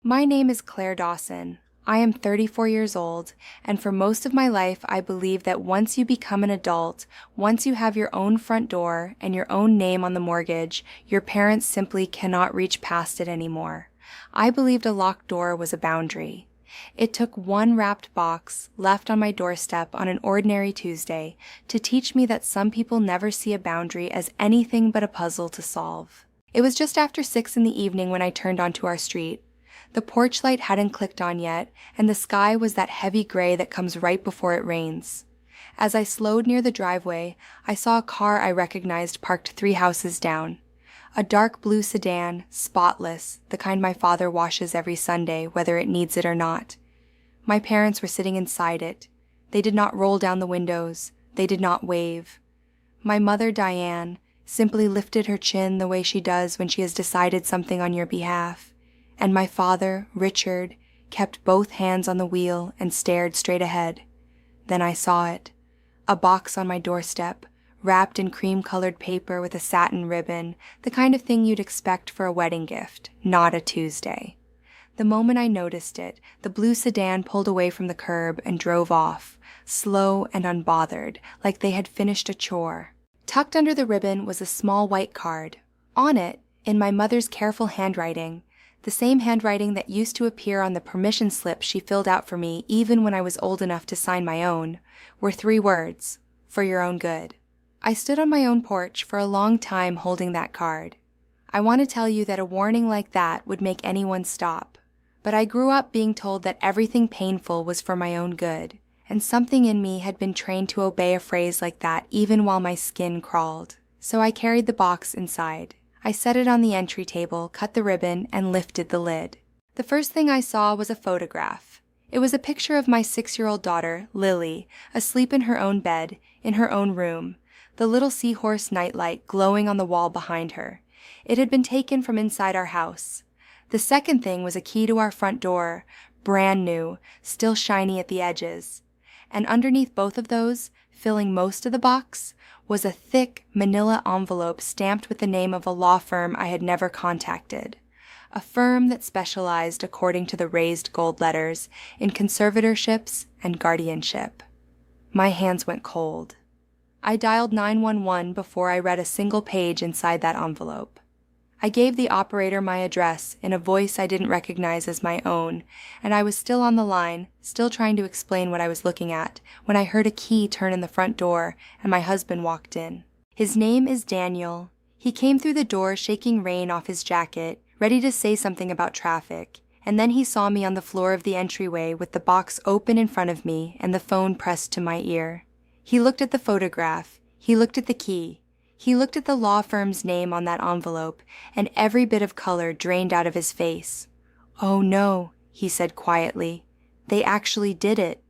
My name is Claire Dawson. I am 34 years old, and for most of my life I believe that once you become an adult, once you have your own front door and your own name on the mortgage, your parents simply cannot reach past it anymore. I believed a locked door was a boundary. It took one wrapped box left on my doorstep on an ordinary Tuesday to teach me that some people never see a boundary as anything but a puzzle to solve. It was just after 6 in the evening when I turned onto our street. The porch light hadn't clicked on yet, and the sky was that heavy gray that comes right before it rains. As I slowed near the driveway, I saw a car I recognized parked 3 houses down. A dark blue sedan, spotless, the kind my father washes every Sunday, whether it needs it or not. My parents were sitting inside it. They did not roll down the windows. They did not wave. My mother, Diane, simply lifted her chin the way she does when she has decided something on your behalf. And my father, Richard, kept both hands on the wheel and stared straight ahead. Then I saw it. A box on my doorstep, wrapped in cream-colored paper with a satin ribbon, the kind of thing you'd expect for a wedding gift, not a Tuesday. The moment I noticed it, the blue sedan pulled away from the curb and drove off, slow and unbothered, like they had finished a chore. Tucked under the ribbon was a small white card. On it, in my mother's careful handwriting, the same handwriting that used to appear on the permission slip she filled out for me even when I was old enough to sign my own, were 3 words, "For your own good." I stood on my own porch for a long time holding that card. I want to tell you that a warning like that would make anyone stop, but I grew up being told that everything painful was for my own good, and something in me had been trained to obey a phrase like that even while my skin crawled. So I carried the box inside. I set it on the entry table, cut the ribbon, and lifted the lid. The first thing I saw was a photograph. It was a picture of my 6-year-old daughter, Lily, asleep in her own bed, in her own room, the little seahorse nightlight glowing on the wall behind her. It had been taken from inside our house. The second thing was a key to our front door, brand new, still shiny at the edges. And underneath both of those, filling most of the box, was a thick manila envelope stamped with the name of a law firm I had never contacted. A firm that specialized, according to the raised gold letters, in conservatorships and guardianship. My hands went cold. I dialed 911 before I read a single page inside that envelope. I gave the operator my address in a voice I didn't recognize as my own, and I was still on the line, still trying to explain what I was looking at, when I heard a key turn in the front door and my husband walked in. His name is Daniel. He came through the door shaking rain off his jacket, ready to say something about traffic, and then he saw me on the floor of the entryway with the box open in front of me and the phone pressed to my ear. He looked at the photograph. He looked at the key. He looked at the law firm's name on that envelope, and every bit of color drained out of his face. "Oh no," he said quietly. "They actually did it."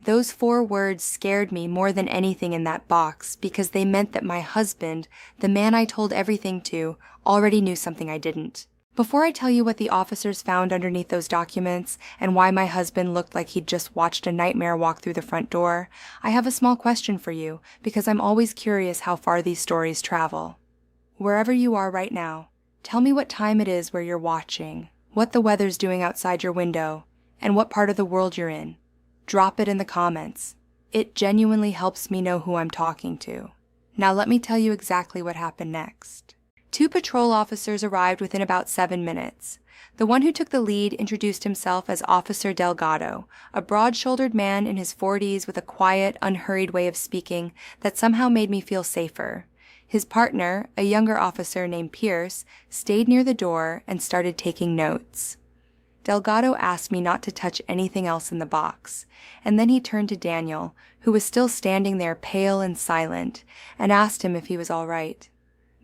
Those 4 words scared me more than anything in that box because they meant that my husband, the man I told everything to, already knew something I didn't. Before I tell you what the officers found underneath those documents and why my husband looked like he'd just watched a nightmare walk through the front door, I have a small question for you because I'm always curious how far these stories travel. Wherever you are right now, tell me what time it is where you're watching, what the weather's doing outside your window, and what part of the world you're in. Drop it in the comments. It genuinely helps me know who I'm talking to. Now let me tell you exactly what happened next. 2 patrol officers arrived within about 7 minutes. The one who took the lead introduced himself as Officer Delgado, a broad-shouldered man in his 40s with a quiet, unhurried way of speaking that somehow made me feel safer. His partner, a younger officer named Pierce, stayed near the door and started taking notes. Delgado asked me not to touch anything else in the box, and then he turned to Daniel, who was still standing there pale and silent, and asked him if he was all right.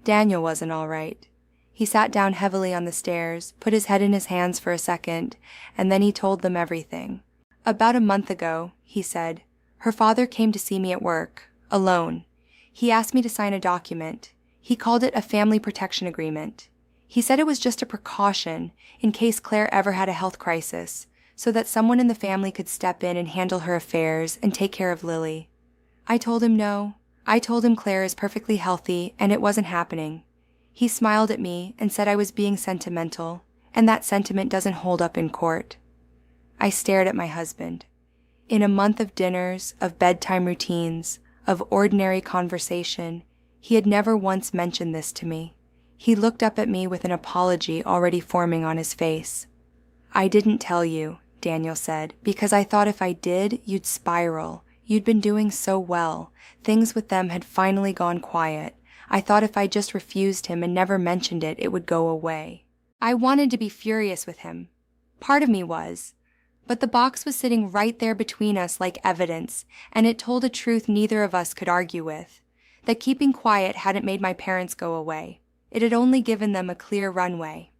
Daniel wasn't all right. He sat down heavily on the stairs, put his head in his hands for a second, and then he told them everything. "About a month ago," he said, "her father came to see me at work, alone. He asked me to sign a document. He called it a family protection agreement. He said it was just a precaution in case Claire ever had a health crisis, so that someone in the family could step in and handle her affairs and take care of Lily. I told him no. I told him Claire is perfectly healthy and it wasn't happening. He smiled at me and said I was being sentimental, and that sentiment doesn't hold up in court. I stared at my husband. In a month of dinners, of bedtime routines, of ordinary conversation, he had never once mentioned this to me. He looked up at me with an apology already forming on his face. "I didn't tell you," Daniel said, "because I thought if I did, you'd spiral. You'd been doing so well. Things with them had finally gone quiet. I thought if I just refused him and never mentioned it, it would go away." I wanted to be furious with him. Part of me was. But the box was sitting right there between us like evidence, and it told a truth neither of us could argue with. That keeping quiet hadn't made my parents go away. It had only given them a clear runway.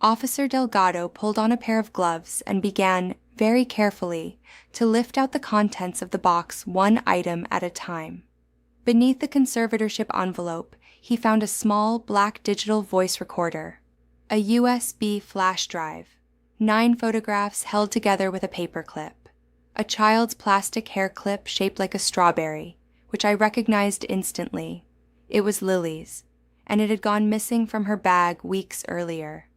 Officer Delgado pulled on a pair of gloves and began, very carefully, to lift out the contents of the box one item at a time. Beneath the conservatorship envelope, he found a small black digital voice recorder, a USB flash drive, 9 photographs held together with a paper clip, a child's plastic hair clip shaped like a strawberry, which I recognized instantly. It was Lily's, and it had gone missing from her bag weeks earlier.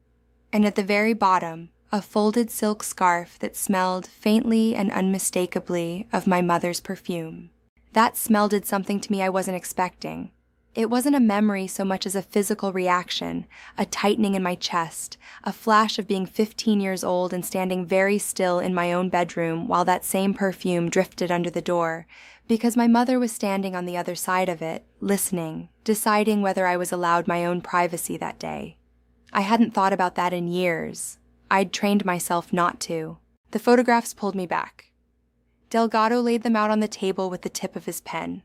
And at the very bottom, a folded silk scarf that smelled faintly and unmistakably of my mother's perfume. That smell did something to me I wasn't expecting. It wasn't a memory so much as a physical reaction, a tightening in my chest, a flash of being 15 years old and standing very still in my own bedroom while that same perfume drifted under the door, because my mother was standing on the other side of it, listening, deciding whether I was allowed my own privacy that day. I hadn't thought about that in years. I'd trained myself not to. The photographs pulled me back. Delgado laid them out on the table with the tip of his pen.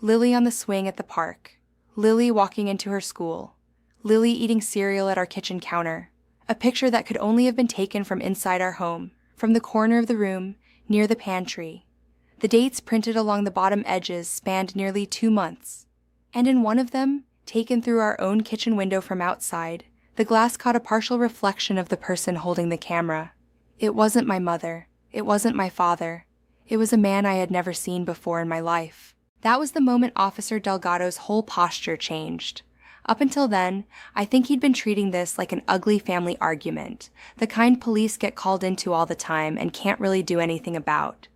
Lily on the swing at the park. Lily walking into her school. Lily eating cereal at our kitchen counter. A picture that could only have been taken from inside our home, from the corner of the room, near the pantry. The dates printed along the bottom edges spanned nearly 2 months. And in one of them, taken through our own kitchen window from outside, the glass caught a partial reflection of the person holding the camera. It wasn't my mother. It wasn't my father. It was a man I had never seen before in my life. That was the moment Officer Delgado's whole posture changed. Up until then, I think he'd been treating this like an ugly family argument, the kind police get called into all the time and can't really do anything about.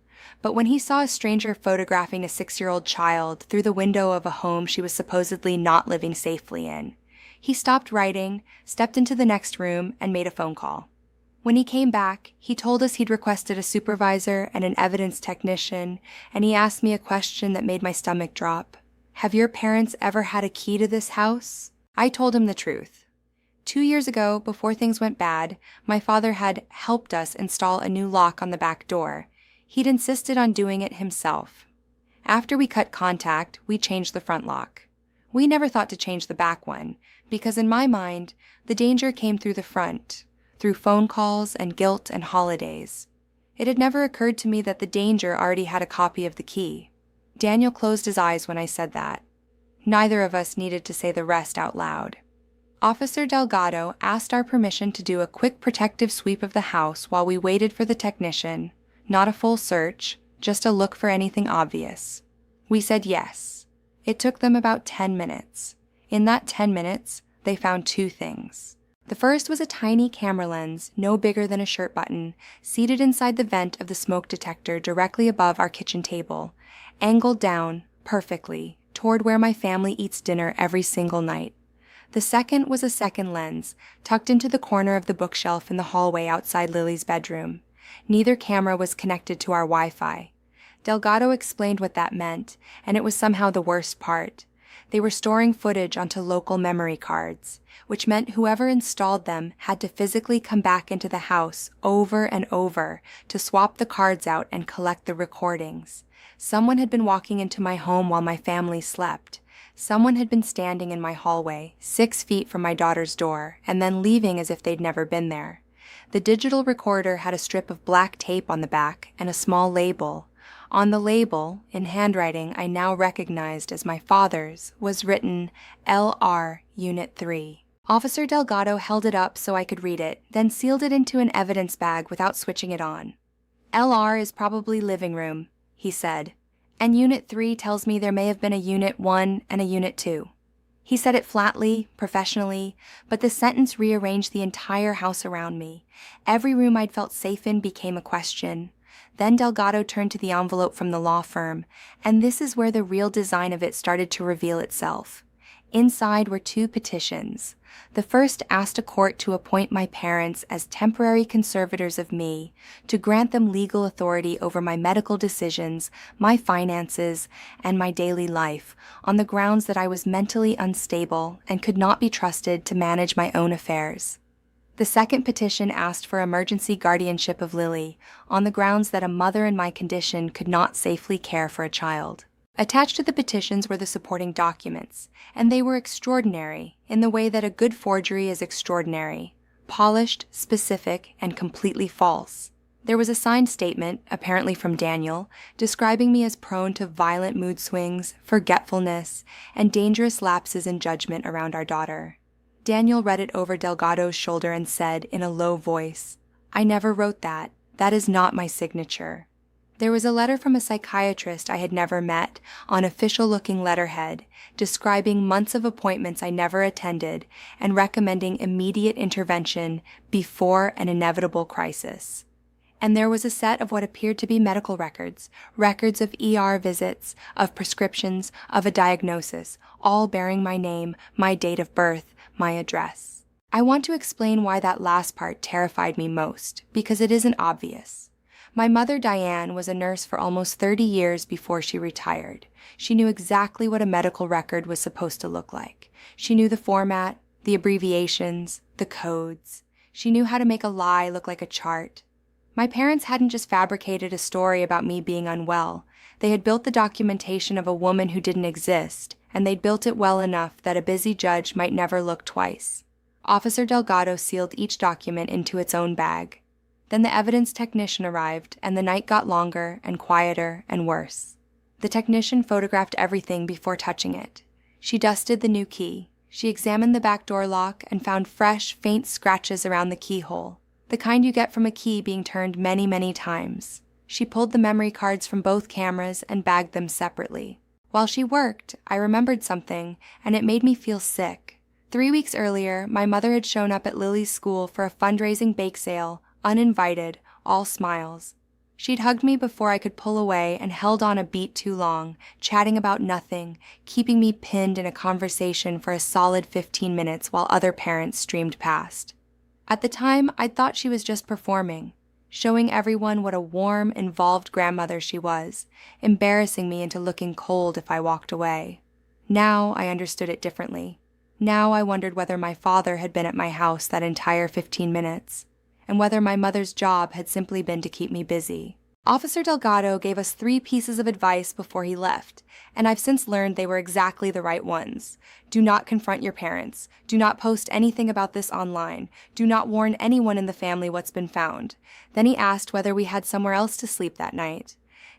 But when he saw a stranger photographing a 6-year-old child through the window of a home she was supposedly not living safely in, he stopped writing, stepped into the next room, and made a phone call. When he came back, he told us he'd requested a supervisor and an evidence technician, and he asked me a question that made my stomach drop. "Have your parents ever had a key to this house?" I told him the truth. 2 years ago, before things went bad, my father had helped us install a new lock on the back door. He'd insisted on doing it himself. After we cut contact, we changed the front lock. We never thought to change the back one, because in my mind, the danger came through the front, through phone calls and guilt and holidays. It had never occurred to me that the danger already had a copy of the key. Daniel closed his eyes when I said that. Neither of us needed to say the rest out loud. Officer Delgado asked our permission to do a quick protective sweep of the house while we waited for the technician, not a full search, just a look for anything obvious. We said yes. It took them about 10 minutes. In that 10 minutes, they found 2 things. The first was a tiny camera lens, no bigger than a shirt button, seated inside the vent of the smoke detector directly above our kitchen table, angled down, perfectly, toward where my family eats dinner every single night. The second was a second lens, tucked into the corner of the bookshelf in the hallway outside Lily's bedroom. Neither camera was connected to our Wi-Fi. Delgado explained what that meant, and it was somehow the worst part. They were storing footage onto local memory cards, which meant whoever installed them had to physically come back into the house over and over to swap the cards out and collect the recordings. Someone had been walking into my home while my family slept. Someone had been standing in my hallway, 6 feet from my daughter's door, and then leaving as if they'd never been there. The digital recorder had a strip of black tape on the back and a small label. On the label, in handwriting I now recognized as my father's, was written LR Unit 3. Officer Delgado held it up so I could read it, then sealed it into an evidence bag without switching it on. LR is probably living room, he said, and Unit 3 tells me there may have been a Unit 1 and a Unit 2. He said it flatly, professionally, but the sentence rearranged the entire house around me. Every room I'd felt safe in became a question. Then Delgado turned to the envelope from the law firm, and this is where the real design of it started to reveal itself. Inside were 2 petitions. The first asked a court to appoint my parents as temporary conservators of me, to grant them legal authority over my medical decisions, my finances, and my daily life, on the grounds that I was mentally unstable and could not be trusted to manage my own affairs. The second petition asked for emergency guardianship of Lily, on the grounds that a mother in my condition could not safely care for a child. Attached to the petitions were the supporting documents, and they were extraordinary in the way that a good forgery is extraordinary: polished, specific, and completely false. There was a signed statement, apparently from Daniel, describing me as prone to violent mood swings, forgetfulness, and dangerous lapses in judgment around our daughter. Daniel read it over Delgado's shoulder and said in a low voice, "I never wrote that. That is not my signature." There was a letter from a psychiatrist I had never met, on official-looking letterhead, describing months of appointments I never attended and recommending immediate intervention before an inevitable crisis. And there was a set of what appeared to be medical records, records of ER visits, of prescriptions, of a diagnosis, all bearing my name, my date of birth, my address. I want to explain why that last part terrified me most, because it isn't obvious. My mother, Diane, was a nurse for almost 30 years before she retired. She knew exactly what a medical record was supposed to look like. She knew the format, the abbreviations, the codes. She knew how to make a lie look like a chart. My parents hadn't just fabricated a story about me being unwell. They had built the documentation of a woman who didn't exist, and they'd built it well enough that a busy judge might never look twice. Officer Delgado sealed each document into its own bag. Then the evidence technician arrived, and the night got longer and quieter and worse. The technician photographed everything before touching it. She dusted the new key. She examined the back door lock and found fresh, faint scratches around the keyhole, the kind you get from a key being turned many, many times. She pulled the memory cards from both cameras and bagged them separately. While she worked, I remembered something, and it made me feel sick. 3 weeks earlier, my mother had shown up at Lily's school for a fundraising bake sale, uninvited, all smiles. She'd hugged me before I could pull away and held on a beat too long, chatting about nothing, keeping me pinned in a conversation for a solid 15 minutes while other parents streamed past. At the time, I'd thought she was just performing, showing everyone what a warm, involved grandmother she was, embarrassing me into looking cold if I walked away. Now I understood it differently. Now I wondered whether my father had been at my house that entire 15 minutes. And whether my mother's job had simply been to keep me busy. Officer Delgado gave us 3 pieces of advice before he left, and I've since learned they were exactly the right ones. Do not confront your parents. Do not post anything about this online. Do not warn anyone in the family what's been found. Then he asked whether we had somewhere else to sleep that night.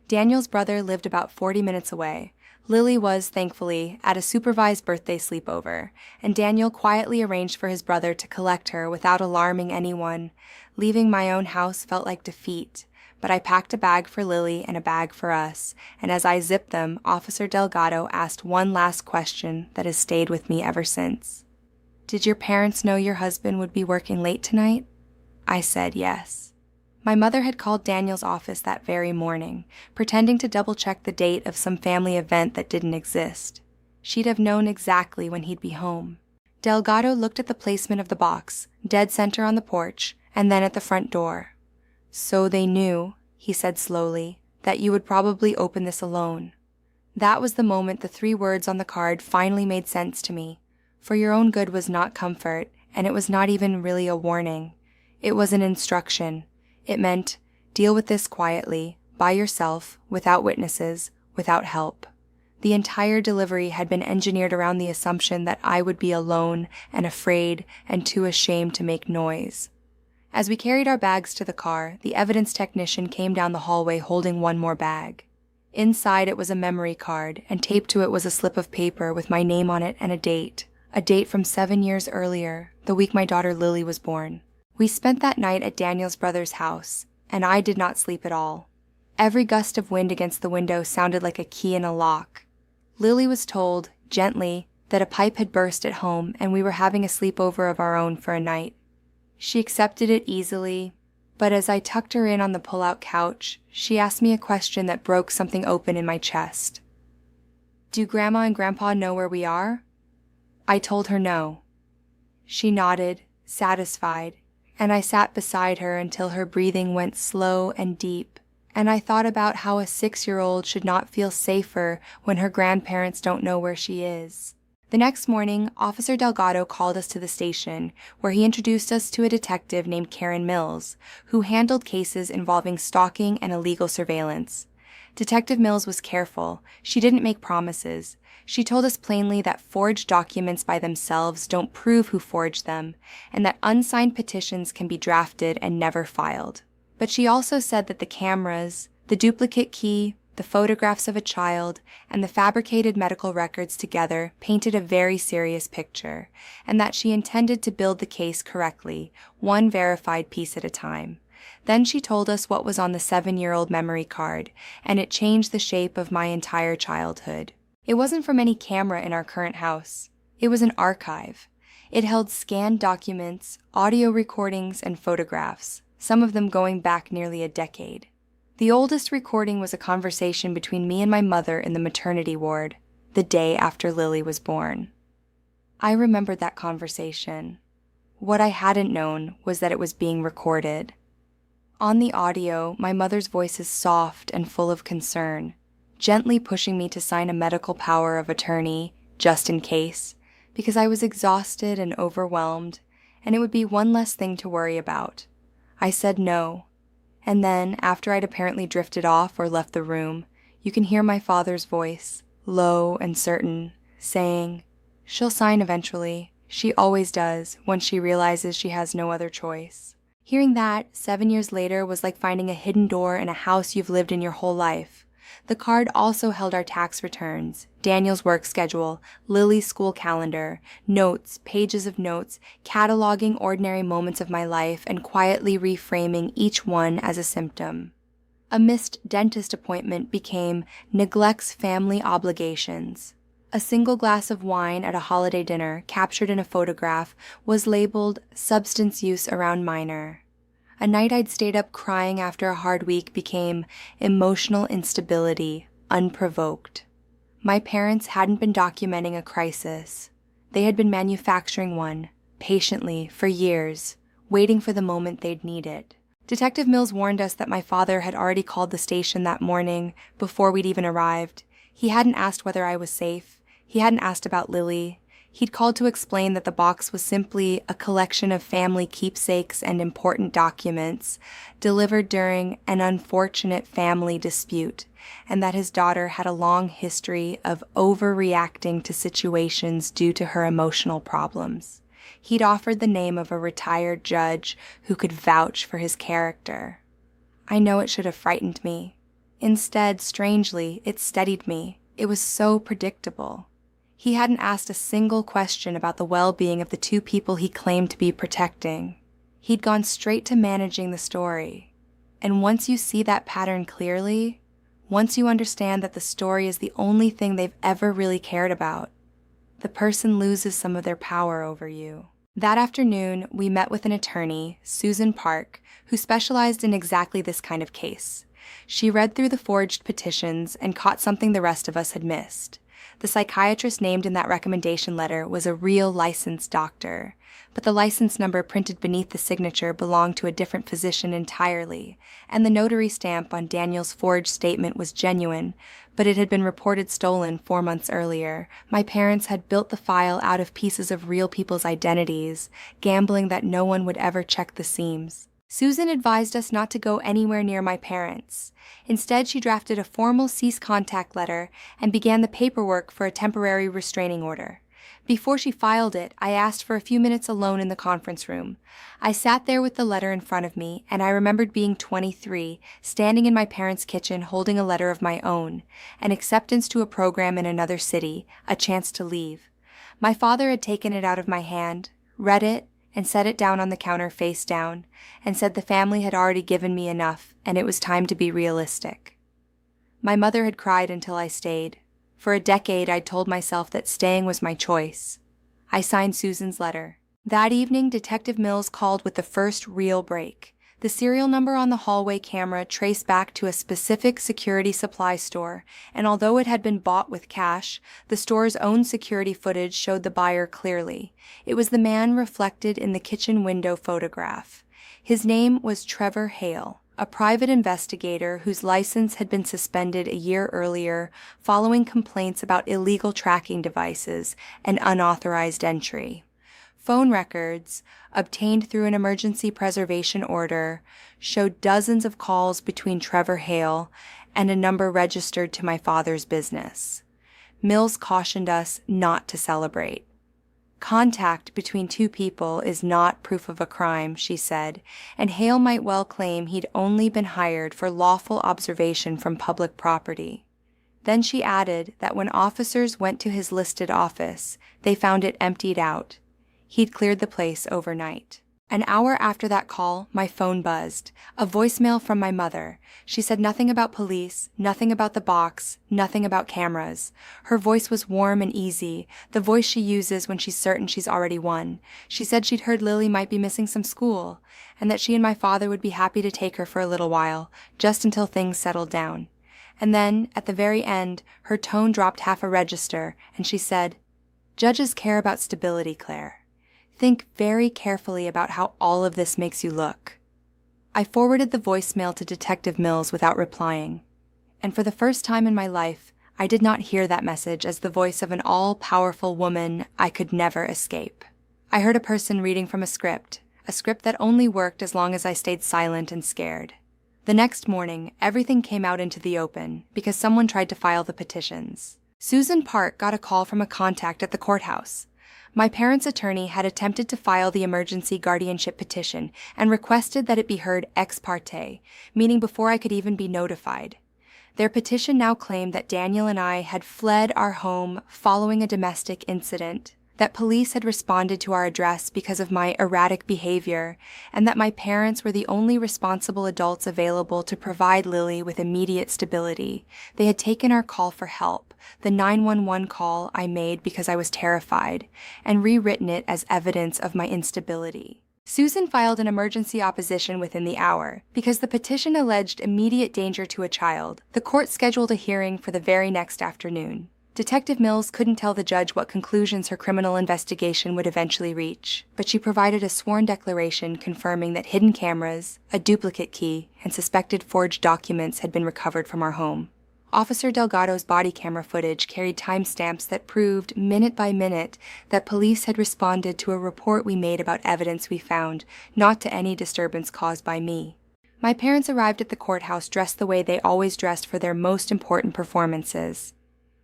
Daniel's brother lived about 40 minutes away. Lily was, thankfully, at a supervised birthday sleepover, and Daniel quietly arranged for his brother to collect her without alarming anyone. Leaving my own house felt like defeat, but I packed a bag for Lily and a bag for us, and as I zipped them, Officer Delgado asked one last question that has stayed with me ever since. "Did your parents know your husband would be working late tonight?" I said yes. My mother had called Daniel's office that very morning, pretending to double-check the date of some family event that didn't exist. She'd have known exactly when he'd be home. Delgado looked at the placement of the box, dead center on the porch, and then at the front door. "So they knew," he said slowly, "that you would probably open this alone." That was the moment the 3 words on the card finally made sense to me. For your own good was not comfort, and it was not even really a warning. It was an instruction. It meant, deal with this quietly, by yourself, without witnesses, without help. The entire delivery had been engineered around the assumption that I would be alone and afraid and too ashamed to make noise. As we carried our bags to the car, the evidence technician came down the hallway holding one more bag. Inside it was a memory card, and taped to it was a slip of paper with my name on it and a date from 7 years earlier, the week my daughter Lily was born. We spent that night at Daniel's brother's house, and I did not sleep at all. Every gust of wind against the window sounded like a key in a lock. Lily was told, gently, that a pipe had burst at home and we were having a sleepover of our own for a night. She accepted it easily, but as I tucked her in on the pull-out couch, she asked me a question that broke something open in my chest. "Do Grandma and Grandpa know where we are?" I told her no. She nodded, satisfied, and I sat beside her until her breathing went slow and deep, and I thought about how a 6-year-old should not feel safer when her grandparents don't know where she is. The next morning, Officer Delgado called us to the station, where he introduced us to a detective named Karen Mills, who handled cases involving stalking and illegal surveillance. Detective Mills was careful. She didn't make promises. She told us plainly that forged documents by themselves don't prove who forged them, and that unsigned petitions can be drafted and never filed. But she also said that the cameras, the duplicate key, the photographs of a child, and the fabricated medical records together painted a very serious picture, and that she intended to build the case correctly, one verified piece at a time. Then she told us what was on the 7-year-old memory card, and it changed the shape of my entire childhood. It wasn't from any camera in our current house. It was an archive. It held scanned documents, audio recordings, and photographs, some of them going back nearly a decade. The oldest recording was a conversation between me and my mother in the maternity ward, the day after Lily was born. I remembered that conversation. What I hadn't known was that it was being recorded. On the audio, my mother's voice is soft and full of concern, gently pushing me to sign a medical power of attorney, just in case, because I was exhausted and overwhelmed, and it would be one less thing to worry about. I said no. And then, after I'd apparently drifted off or left the room, you can hear my father's voice, low and certain, saying, "She'll sign eventually. She always does, when she realizes she has no other choice." Hearing that, 7 years later, was like finding a hidden door in a house you've lived in your whole life. The card also held our tax returns, Daniel's work schedule, Lily's school calendar, notes, pages of notes, cataloging ordinary moments of my life and quietly reframing each one as a symptom. A missed dentist appointment became neglects family obligations. A single glass of wine at a holiday dinner, captured in a photograph, was labeled substance use around minor. A night I'd stayed up crying after a hard week became emotional instability, unprovoked. My parents hadn't been documenting a crisis. They had been manufacturing one, patiently, for years, waiting for the moment they'd need it. Detective Mills warned us that my father had already called the station that morning, before we'd even arrived. He hadn't asked whether I was safe. He hadn't asked about Lily. He'd called to explain that the box was simply a collection of family keepsakes and important documents delivered during an unfortunate family dispute, and that his daughter had a long history of overreacting to situations due to her emotional problems. He'd offered the name of a retired judge who could vouch for his character. I know it should have frightened me. Instead, strangely, it steadied me. It was so predictable. He hadn't asked a single question about the well-being of the two people he claimed to be protecting. He'd gone straight to managing the story. And once you see that pattern clearly, once you understand that the story is the only thing they've ever really cared about, the person loses some of their power over you. That afternoon, we met with an attorney, Susan Park, who specialized in exactly this kind of case. She read through the forged petitions and caught something the rest of us had missed. The psychiatrist named in that recommendation letter was a real licensed doctor, but the license number printed beneath the signature belonged to a different physician entirely, and the notary stamp on Daniel's forged statement was genuine, but it had been reported stolen 4 months earlier. My parents had built the file out of pieces of real people's identities, gambling that no one would ever check the seams. Susan advised us not to go anywhere near my parents. Instead, she drafted a formal cease contact letter and began the paperwork for a temporary restraining order. Before she filed it, I asked for a few minutes alone in the conference room. I sat there with the letter in front of me, and I remembered being 23, standing in my parents' kitchen holding a letter of my own, an acceptance to a program in another city, a chance to leave. My father had taken it out of my hand, read it, and set it down on the counter face down, and said the family had already given me enough, and it was time to be realistic. My mother had cried until I stayed. For a decade, I'd told myself that staying was my choice. I signed Susan's letter. That evening, Detective Mills called with the first real break. The serial number on the hallway camera traced back to a specific security supply store, and although it had been bought with cash, the store's own security footage showed the buyer clearly. It was the man reflected in the kitchen window photograph. His name was Trevor Hale, a private investigator whose license had been suspended a year earlier following complaints about illegal tracking devices and unauthorized entry. Phone records, obtained through an emergency preservation order, showed dozens of calls between Trevor Hale and a number registered to my father's business. Mills cautioned us not to celebrate. Contact between two people is not proof of a crime, she said, and Hale might well claim he'd only been hired for lawful observation from public property. Then she added that when officers went to his listed office, they found it emptied out. He'd cleared the place overnight. An hour after that call, my phone buzzed. A voicemail from my mother. She said nothing about police, nothing about the box, nothing about cameras. Her voice was warm and easy, the voice she uses when she's certain she's already won. She said she'd heard Lily might be missing some school, and that she and my father would be happy to take her for a little while, just until things settled down. And then, at the very end, her tone dropped half a register, and she said, "Judges care about stability, Claire. Think very carefully about how all of this makes you look." I forwarded the voicemail to Detective Mills without replying. And for the first time in my life, I did not hear that message as the voice of an all-powerful woman I could never escape. I heard a person reading from a script that only worked as long as I stayed silent and scared. The next morning, everything came out into the open because someone tried to file the petitions. Susan Park got a call from a contact at the courthouse. My parents' attorney had attempted to file the emergency guardianship petition and requested that it be heard ex parte, meaning before I could even be notified. Their petition now claimed that Daniel and I had fled our home following a domestic incident, that police had responded to our address because of my erratic behavior, and that my parents were the only responsible adults available to provide Lily with immediate stability. They had taken our call for help, the 911 call I made because I was terrified, and rewritten it as evidence of my instability. Susan filed an emergency opposition within the hour. Because the petition alleged immediate danger to a child, the court scheduled a hearing for the very next afternoon. Detective Mills couldn't tell the judge what conclusions her criminal investigation would eventually reach, but she provided a sworn declaration confirming that hidden cameras, a duplicate key, and suspected forged documents had been recovered from our home. Officer Delgado's body camera footage carried timestamps that proved, minute by minute, that police had responded to a report we made about evidence we found, not to any disturbance caused by me. My parents arrived at the courthouse dressed the way they always dressed for their most important performances.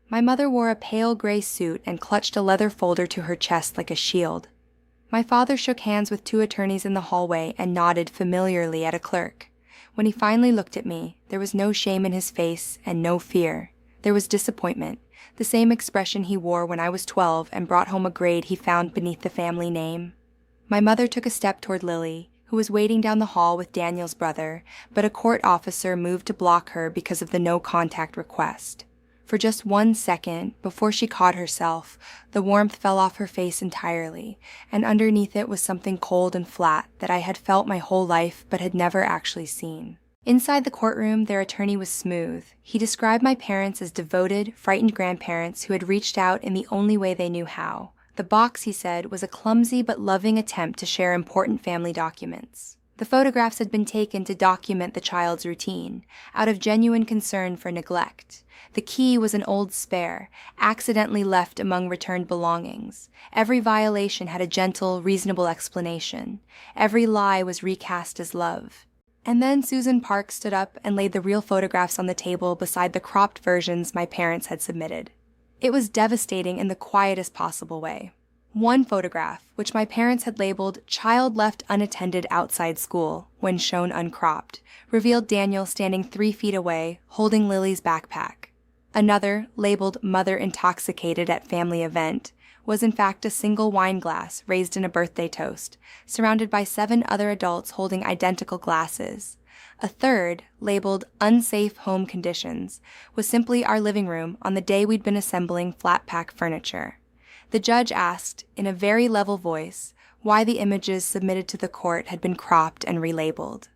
My mother wore a pale gray suit and clutched a leather folder to her chest like a shield. My father shook hands with two attorneys in the hallway and nodded familiarly at a clerk. When he finally looked at me, there was no shame in his face and no fear. There was disappointment, the same expression he wore when I was 12 and brought home a grade he found beneath the family name. My mother took a step toward Lily, who was waiting down the hall with Daniel's brother, but a court officer moved to block her because of the no-contact request. For just 1 second, before she caught herself, the warmth fell off her face entirely, and underneath it was something cold and flat that I had felt my whole life but had never actually seen. Inside the courtroom, their attorney was smooth. He described my parents as devoted, frightened grandparents who had reached out in the only way they knew how. The box, he said, was a clumsy but loving attempt to share important family documents. The photographs had been taken to document the child's routine, out of genuine concern for neglect. The key was an old spare, accidentally left among returned belongings. Every violation had a gentle, reasonable explanation. Every lie was recast as love. And then Susan Park stood up and laid the real photographs on the table beside the cropped versions my parents had submitted. It was devastating in the quietest possible way. One photograph, which my parents had labeled "child left unattended outside school" when shown uncropped, revealed Daniel standing 3 feet away, holding Lily's backpack. Another, labeled "mother intoxicated at family event," was in fact a single wine glass raised in a birthday toast, surrounded by 7 other adults holding identical glasses. A third, labeled Unsafe Home Conditions, was simply our living room on the day we'd been assembling flat-pack furniture. The judge asked, in a very level voice, why the images submitted to the court had been cropped and relabeled.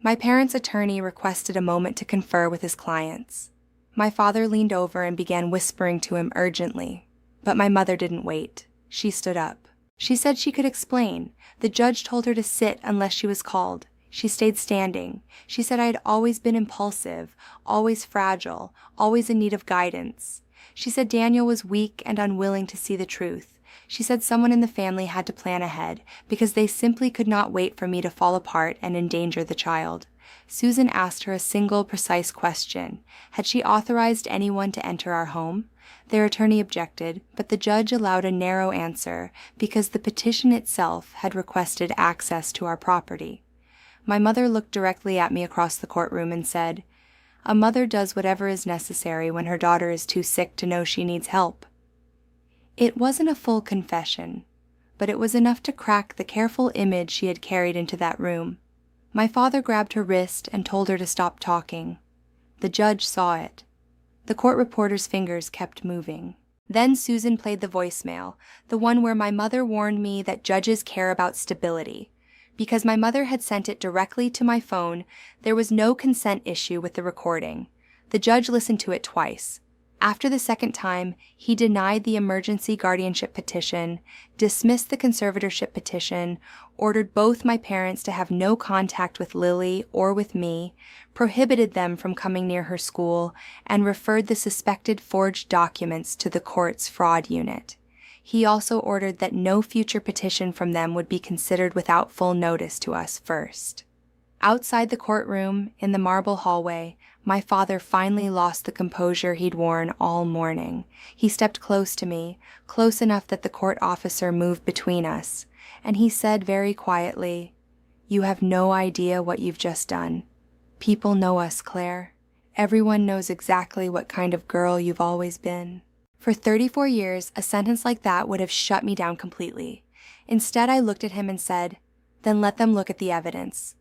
My parents' attorney requested a moment to confer with his clients. My father leaned over and began whispering to him urgently, but my mother didn't wait. She stood up. She said she could explain. The judge told her to sit unless she was called. She stayed standing. She said I had always been impulsive, always fragile, always in need of guidance. She said Daniel was weak and unwilling to see the truth. She said someone in the family had to plan ahead because they simply could not wait for me to fall apart and endanger the child. Susan asked her a single, precise question. Had she authorized anyone to enter our home? Their attorney objected, but the judge allowed a narrow answer because the petition itself had requested access to our property. My mother looked directly at me across the courtroom and said, "A mother does whatever is necessary when her daughter is too sick to know she needs help." It wasn't a full confession, but it was enough to crack the careful image she had carried into that room. My father grabbed her wrist and told her to stop talking. The judge saw it. The court reporter's fingers kept moving. Then Susan played the voicemail, the one where my mother warned me that judges care about stability. Because my mother had sent it directly to my phone, there was no consent issue with the recording. The judge listened to it twice. After the second time, he denied the emergency guardianship petition, dismissed the conservatorship petition, ordered both my parents to have no contact with Lily or with me, prohibited them from coming near her school, and referred the suspected forged documents to the court's fraud unit. He also ordered that no future petition from them would be considered without full notice to us first. Outside the courtroom, in the marble hallway, my father finally lost the composure he'd worn all morning. He stepped close to me, close enough that the court officer moved between us, and he said very quietly, "You have no idea what you've just done. People know us, Claire. Everyone knows exactly what kind of girl you've always been." For 34 years, a sentence like that would have shut me down completely. Instead, I looked at him and said, "Then let them look at the evidence."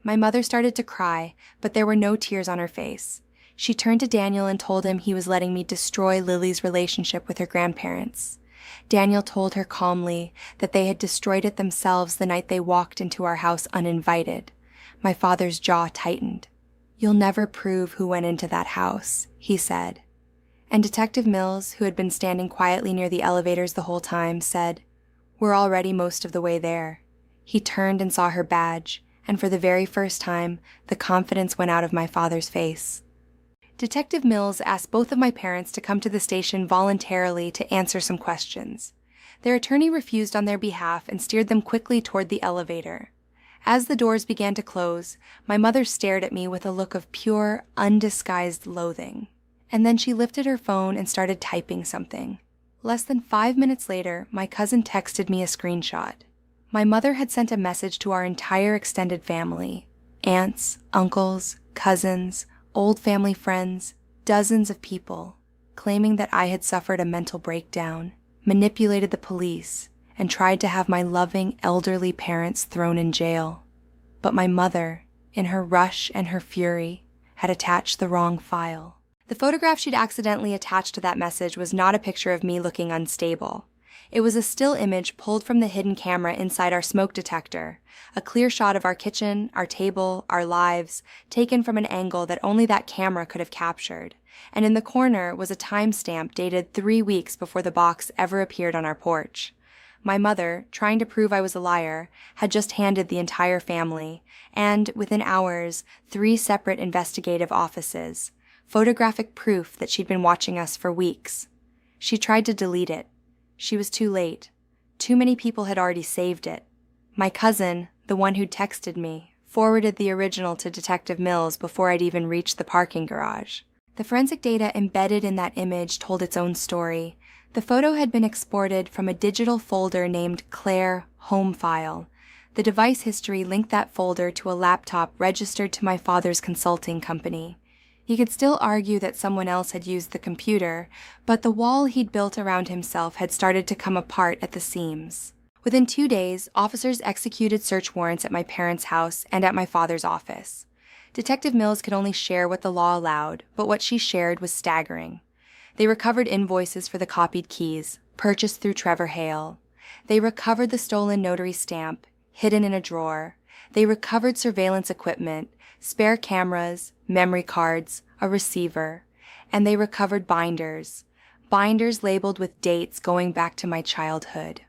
My mother started to cry, but there were no tears on her face. She turned to Daniel and told him he was letting me destroy Lily's relationship with her grandparents. Daniel told her calmly that they had destroyed it themselves the night they walked into our house uninvited. My father's jaw tightened. "You'll never prove who went into that house," he said. And Detective Mills, who had been standing quietly near the elevators the whole time, said, "We're already most of the way there." He turned and saw her badge, and for the very first time, the confidence went out of my father's face. Detective Mills asked both of my parents to come to the station voluntarily to answer some questions. Their attorney refused on their behalf and steered them quickly toward the elevator. As the doors began to close, my mother stared at me with a look of pure, undisguised loathing. And then she lifted her phone and started typing something. Less than 5 minutes later, my cousin texted me a screenshot. My mother had sent a message to our entire extended family, aunts, uncles, cousins, old family friends, dozens of people, claiming that I had suffered a mental breakdown, manipulated the police, and tried to have my loving elderly parents thrown in jail. But my mother, in her rush and her fury, had attached the wrong file. The photograph she'd accidentally attached to that message was not a picture of me looking unstable. It was a still image pulled from the hidden camera inside our smoke detector, a clear shot of our kitchen, our table, our lives, taken from an angle that only that camera could have captured. And in the corner was a timestamp dated 3 weeks before the box ever appeared on our porch. My mother, trying to prove I was a liar, had just handed the entire family, and, within hours, 3 separate investigative offices, photographic proof that she'd been watching us for weeks. She tried to delete it. She was too late. Too many people had already saved it. My cousin, the one who'd texted me, forwarded the original to Detective Mills before I'd even reached the parking garage. The forensic data embedded in that image told its own story. The photo had been exported from a digital folder named Claire Home File. The device history linked that folder to a laptop registered to my father's consulting company. He could still argue that someone else had used the computer, but the wall he'd built around himself had started to come apart at the seams. Within 2 days, officers executed search warrants at my parents' house and at my father's office. Detective Mills could only share what the law allowed, but what she shared was staggering. They recovered invoices for the copied keys, purchased through Trevor Hale. They recovered the stolen notary stamp, hidden in a drawer. They recovered surveillance equipment, spare cameras, memory cards, a receiver. And they recovered binders labeled with dates going back to my childhood.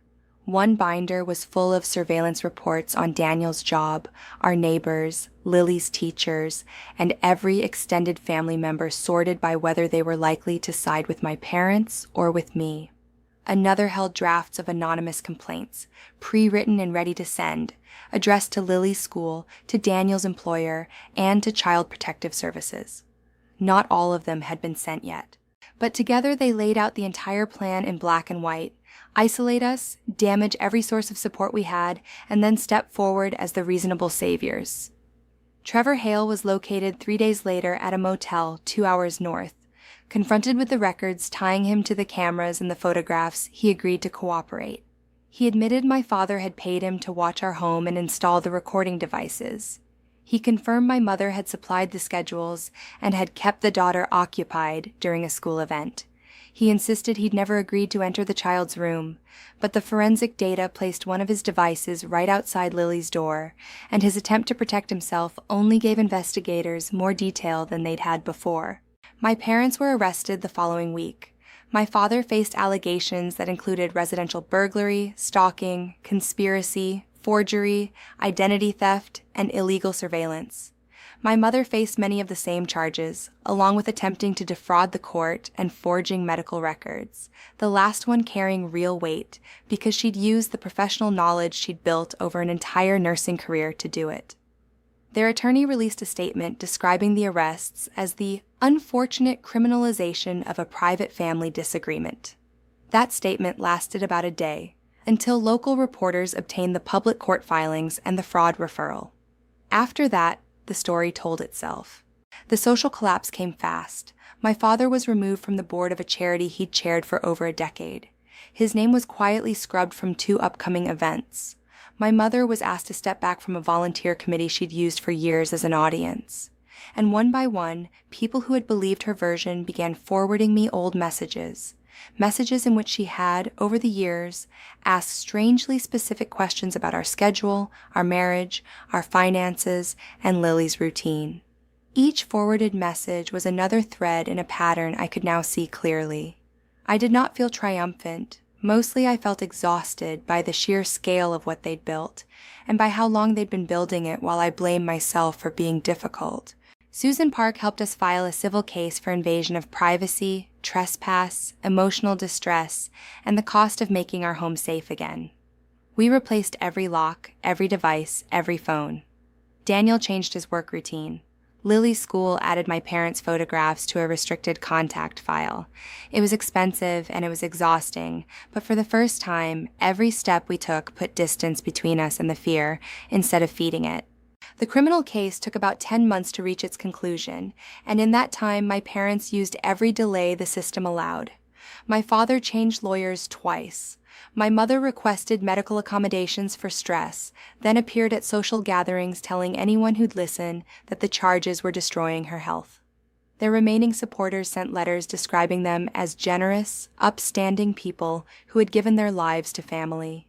One binder was full of surveillance reports on Daniel's job, our neighbors, Lily's teachers, and every extended family member sorted by whether they were likely to side with my parents or with me. Another held drafts of anonymous complaints, pre-written and ready to send, addressed to Lily's school, to Daniel's employer, and to Child Protective Services. Not all of them had been sent yet. But together they laid out the entire plan in black and white, isolate us, damage every source of support we had, and then step forward as the reasonable saviors. Trevor Hale was located 3 days later at a motel 2 hours north. Confronted with the records tying him to the cameras and the photographs, he agreed to cooperate. He admitted my father had paid him to watch our home and install the recording devices. He confirmed my mother had supplied the schedules and had kept the daughter occupied during a school event. He insisted he'd never agreed to enter the child's room, but the forensic data placed one of his devices right outside Lily's door, and his attempt to protect himself only gave investigators more detail than they'd had before. My parents were arrested the following week. My father faced allegations that included residential burglary, stalking, conspiracy, forgery, identity theft, and illegal surveillance. My mother faced many of the same charges, along with attempting to defraud the court and forging medical records, the last one carrying real weight because she'd used the professional knowledge she'd built over an entire nursing career to do it. Their attorney released a statement describing the arrests as the unfortunate criminalization of a private family disagreement. That statement lasted about a day, until local reporters obtained the public court filings and the fraud referral. After that, the story told itself. The social collapse came fast. My father was removed from the board of a charity he'd chaired for over a decade. His name was quietly scrubbed from 2 upcoming events. My mother was asked to step back from a volunteer committee she'd used for years as an audience. And one by one, people who had believed her version began forwarding me old messages in which she had, over the years, asked strangely specific questions about our schedule, our marriage, our finances, and Lily's routine. Each forwarded message was another thread in a pattern I could now see clearly. I did not feel triumphant. Mostly I felt exhausted by the sheer scale of what they'd built, and by how long they'd been building it while I blamed myself for being difficult. Susan Park helped us file a civil case for invasion of privacy, trespass, emotional distress, and the cost of making our home safe again. We replaced every lock, every device, every phone. Daniel changed his work routine. Lily's school added my parents' photographs to a restricted contact file. It was expensive and it was exhausting, but for the first time, every step we took put distance between us and the fear instead of feeding it. The criminal case took about 10 months to reach its conclusion, and in that time my parents used every delay the system allowed. My father changed lawyers twice. My mother requested medical accommodations for stress, then appeared at social gatherings telling anyone who'd listen that the charges were destroying her health. Their remaining supporters sent letters describing them as generous, upstanding people who had given their lives to family.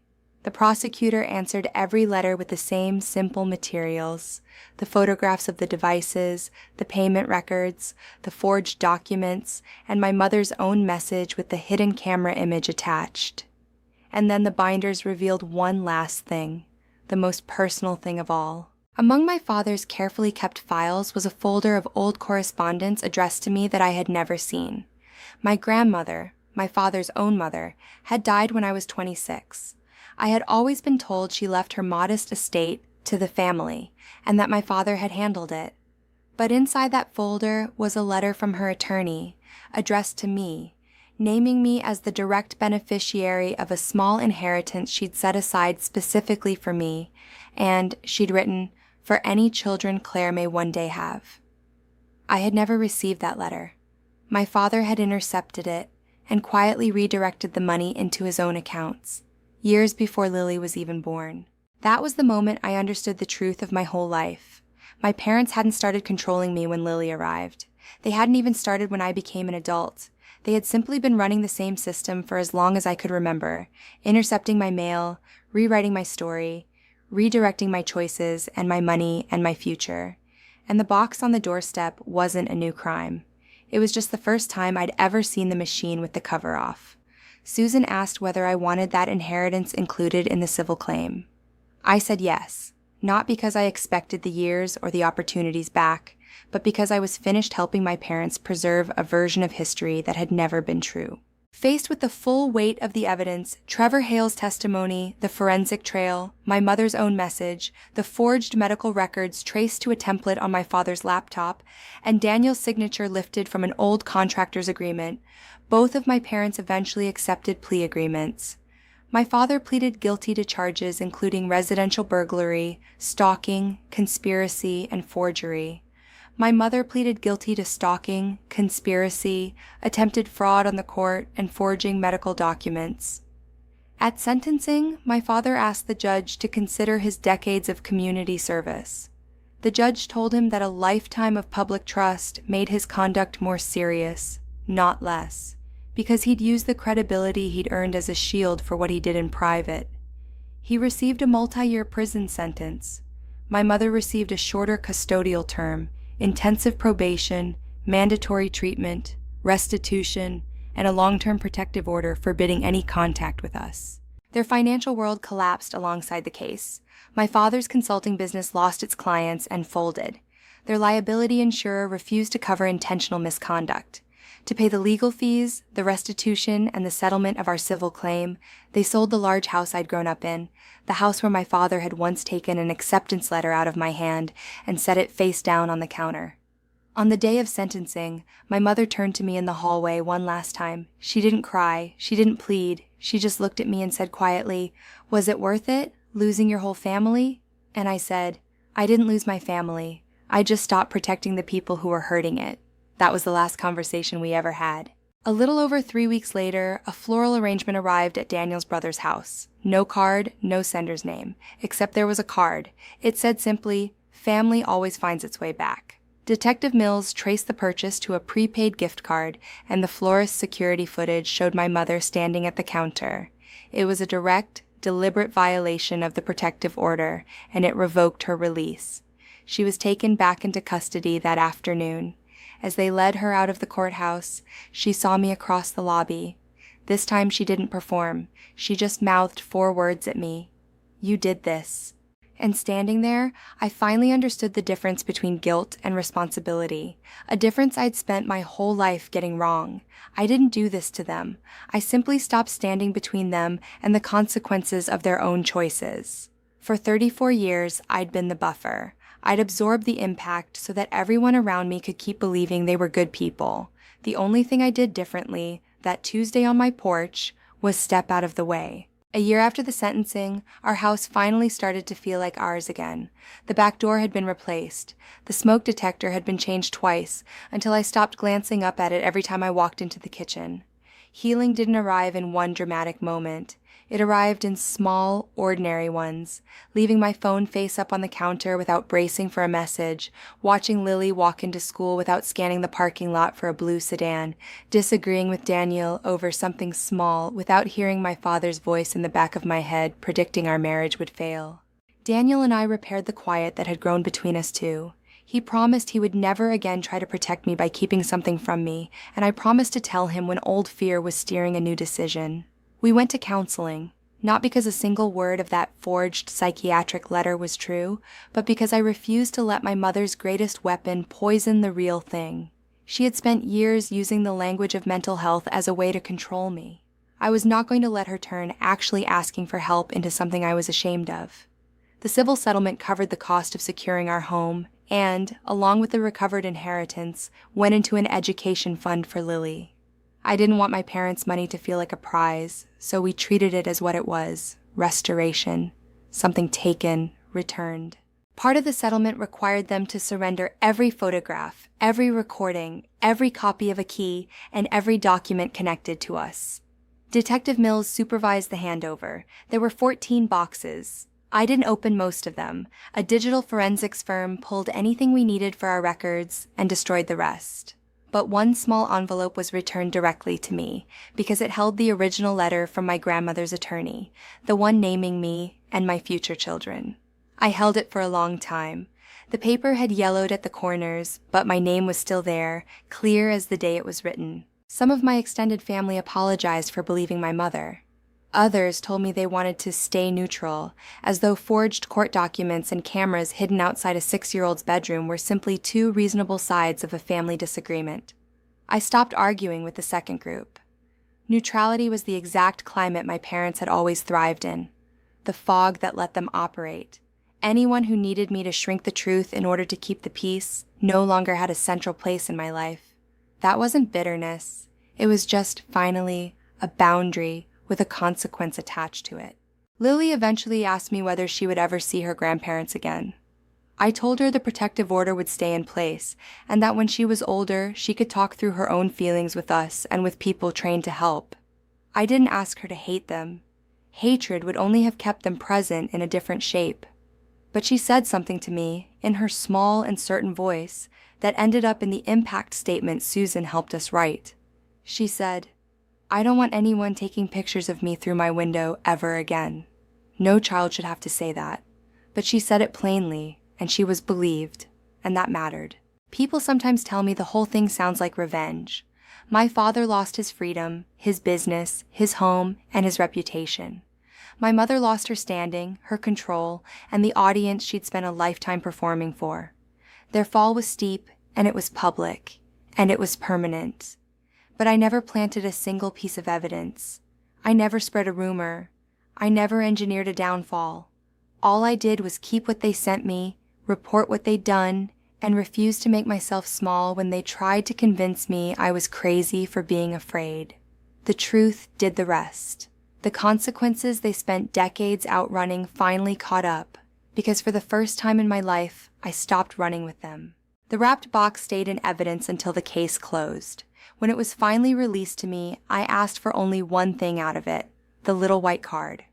The prosecutor answered every letter with the same simple materials: the photographs of the devices, the payment records, the forged documents, and my mother's own message with the hidden camera image attached. And then the binders revealed one last thing, the most personal thing of all. Among my father's carefully kept files was a folder of old correspondence addressed to me that I had never seen. My grandmother, my father's own mother, had died when I was 26. I had always been told she left her modest estate to the family, and that my father had handled it. But inside that folder was a letter from her attorney, addressed to me, naming me as the direct beneficiary of a small inheritance she'd set aside specifically for me, and, she'd written, for any children Claire may one day have. I had never received that letter. My father had intercepted it and quietly redirected the money into his own accounts, years before Lily was even born. That was the moment I understood the truth of my whole life. My parents hadn't started controlling me when Lily arrived. They hadn't even started when I became an adult. They had simply been running the same system for as long as I could remember, intercepting my mail, rewriting my story, redirecting my choices and my money and my future. And the box on the doorstep wasn't a new crime. It was just the first time I'd ever seen the machine with the cover off. Susan asked whether I wanted that inheritance included in the civil claim. I said yes, not because I expected the years or the opportunities back, but because I was finished helping my parents preserve a version of history that had never been true. Faced with the full weight of the evidence, Trevor Hale's testimony, the forensic trail, my mother's own message, the forged medical records traced to a template on my father's laptop, and Daniel's signature lifted from an old contractor's agreement, both of my parents eventually accepted plea agreements. My father pleaded guilty to charges including residential burglary, stalking, conspiracy, and forgery. My mother pleaded guilty to stalking, conspiracy, attempted fraud on the court, and forging medical documents. At sentencing, my father asked the judge to consider his decades of community service. The judge told him that a lifetime of public trust made his conduct more serious, not less, because he'd used the credibility he'd earned as a shield for what he did in private. He received a multi-year prison sentence. My mother received a shorter custodial term, intensive probation, mandatory treatment, restitution, and a long-term protective order forbidding any contact with us. Their financial world collapsed alongside the case. My father's consulting business lost its clients and folded. Their liability insurer refused to cover intentional misconduct. To pay the legal fees, the restitution, and the settlement of our civil claim, they sold the large house I'd grown up in, the house where my father had once taken an acceptance letter out of my hand and set it face down on the counter. On the day of sentencing, my mother turned to me in the hallway one last time. She didn't cry, she didn't plead, she just looked at me and said quietly, "Was it worth it, losing your whole family?" And I said, "I didn't lose my family. I just stopped protecting the people who were hurting it." That was the last conversation we ever had. A little over 3 weeks later, a floral arrangement arrived at Daniel's brother's house. No card, no sender's name, except there was a card. It said simply, "Family always finds its way back." Detective Mills traced the purchase to a prepaid gift card, and the florist's security footage showed my mother standing at the counter. It was a direct, deliberate violation of the protective order, and it revoked her release. She was taken back into custody that afternoon. As they led her out of the courthouse, she saw me across the lobby. This time she didn't perform. She just mouthed 4 words at me. "You did this." And standing there, I finally understood the difference between guilt and responsibility, a difference I'd spent my whole life getting wrong. I didn't do this to them. I simply stopped standing between them and the consequences of their own choices. For 34 years, I'd been the buffer. I'd absorbed the impact so that everyone around me could keep believing they were good people. The only thing I did differently, that Tuesday on my porch, was step out of the way. A year after the sentencing, our house finally started to feel like ours again. The back door had been replaced. The smoke detector had been changed twice, until I stopped glancing up at it every time I walked into the kitchen. Healing didn't arrive in one dramatic moment. It arrived in small, ordinary ones, leaving my phone face up on the counter without bracing for a message, watching Lily walk into school without scanning the parking lot for a blue sedan, disagreeing with Daniel over something small without hearing my father's voice in the back of my head predicting our marriage would fail. Daniel and I repaired the quiet that had grown between us two. He promised he would never again try to protect me by keeping something from me, and I promised to tell him when old fear was steering a new decision. We went to counseling, not because a single word of that forged psychiatric letter was true, but because I refused to let my mother's greatest weapon poison the real thing. She had spent years using the language of mental health as a way to control me. I was not going to let her turn actually asking for help into something I was ashamed of. The civil settlement covered the cost of securing our home and, along with the recovered inheritance, went into an education fund for Lily. I didn't want my parents' money to feel like a prize, so we treated it as what it was, restoration, something taken, returned. Part of the settlement required them to surrender every photograph, every recording, every copy of a key, and every document connected to us. Detective Mills supervised the handover. There were 14 boxes. I didn't open most of them. A digital forensics firm pulled anything we needed for our records and destroyed the rest. But one small envelope was returned directly to me because it held the original letter from my grandmother's attorney, the one naming me and my future children. I held it for a long time. The paper had yellowed at the corners, but my name was still there, clear as the day it was written. Some of my extended family apologized for believing my mother. Others told me they wanted to stay neutral, as though forged court documents and cameras hidden outside a 6-year-old's bedroom were simply two reasonable sides of a family disagreement. I stopped arguing with the second group. Neutrality was the exact climate my parents had always thrived in, the fog that let them operate. Anyone who needed me to shrink the truth in order to keep the peace no longer had a central place in my life. That wasn't bitterness. It was just, finally, a boundary with a consequence attached to it. Lily eventually asked me whether she would ever see her grandparents again. I told her the protective order would stay in place, and that when she was older, she could talk through her own feelings with us and with people trained to help. I didn't ask her to hate them. Hatred would only have kept them present in a different shape. But she said something to me, in her small and certain voice, that ended up in the impact statement Susan helped us write. She said, "I don't want anyone taking pictures of me through my window ever again." No child should have to say that. But she said it plainly, and she was believed, and that mattered. People sometimes tell me the whole thing sounds like revenge. My father lost his freedom, his business, his home, and his reputation. My mother lost her standing, her control, and the audience she'd spent a lifetime performing for. Their fall was steep, and it was public, and it was permanent. But I never planted a single piece of evidence. I never spread a rumor. I never engineered a downfall. All I did was keep what they sent me, report what they'd done, and refuse to make myself small when they tried to convince me I was crazy for being afraid. The truth did the rest. The consequences they spent decades outrunning finally caught up, because for the first time in my life, I stopped running with them. The wrapped box stayed in evidence until the case closed. When it was finally released to me, I asked for only one thing out of it, the little white card.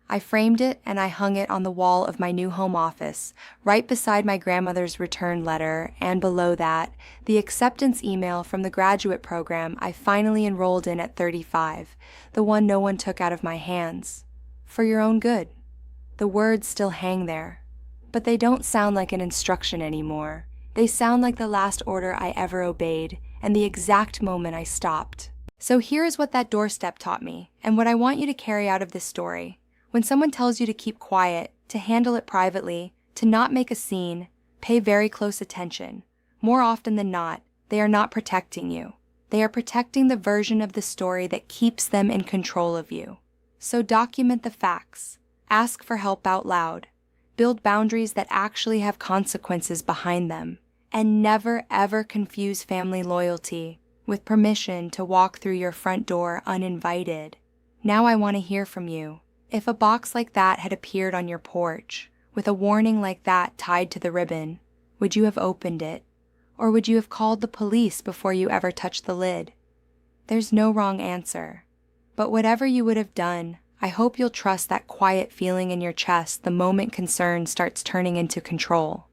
I framed it and I hung it on the wall of my new home office, right beside my grandmother's return letter, and below that, the acceptance email from the graduate program I finally enrolled in at 35, the one no one took out of my hands. For your own good. The words still hang there, but they don't sound like an instruction anymore. They sound like the last order I ever obeyed, and the exact moment I stopped. So here is what that doorstep taught me, and what I want you to carry out of this story. When someone tells you to keep quiet, to handle it privately, to not make a scene, pay very close attention. More often than not, they are not protecting you. They are protecting the version of the story that keeps them in control of you. So document the facts. Ask for help out loud. Build boundaries that actually have consequences behind them. And never ever confuse family loyalty with permission to walk through your front door uninvited. Now I want to hear from you. If a box like that had appeared on your porch, with a warning like that tied to the ribbon, would you have opened it? Or would you have called the police before you ever touched the lid? There's no wrong answer. But whatever you would have done, I hope you'll trust that quiet feeling in your chest the moment concern starts turning into control.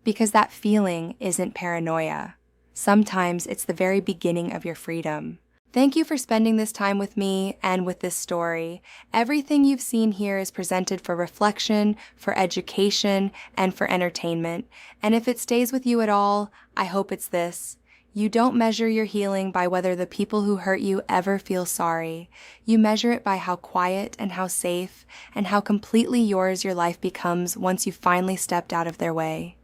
Because that feeling isn't paranoia. Sometimes it's the very beginning of your freedom. Thank you for spending this time with me and with this story. Everything you've seen here is presented for reflection, for education, and for entertainment. And if it stays with you at all, I hope it's this. You don't measure your healing by whether the people who hurt you ever feel sorry. You measure it by how quiet and how safe and how completely yours your life becomes once you finally stepped out of their way.